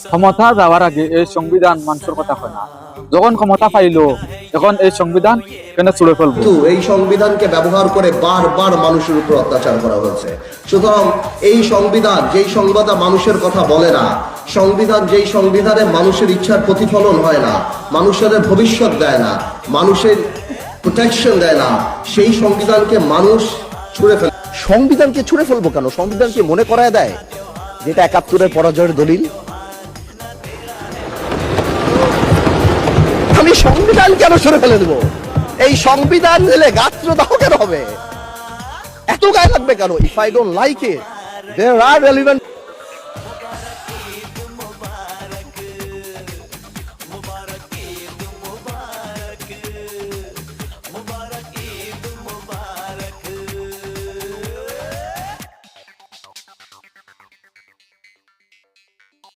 ক্ষমতা যাওয়ার আগে এই সংবিধান মানুষের কথা কয় না, যখন ক্ষমতা পাইলো এখন এই সংবিধান কেন ছুড়ে ফেলবো। কিন্তু এই সংবিধানকে ব্যবহার করে বারবার মানুষের উপর অত্যাচার করা হয়েছে। সুতরাং এই সংবিধান যেই সংবিধান মানুষের কথা বলে না, সংবিধান যেই সংবিধানে মানুষের ইচ্ছার প্রতিফলন হয় না, মানুষের ভবিষ্যৎ দেয় না, মানুষের প্রোটেকশন দেয় না, সেই সংবিধানকে মানুষ ছুঁড়ে ফেলে। সংবিধানকে ছুঁড়ে ফেলবো কেন? সংবিধানকে মনে করায় দেয় যেটা ৭১-এর পরাজয়ের দলিল। আমি সংবিধান কেন ছুঁড়ে ফেলে দেবো? এই সংবিধান দিলে গাত্রদাহ কেন হবে? এত গায়ে লাগবে কেন? If I don't like it, there are relevant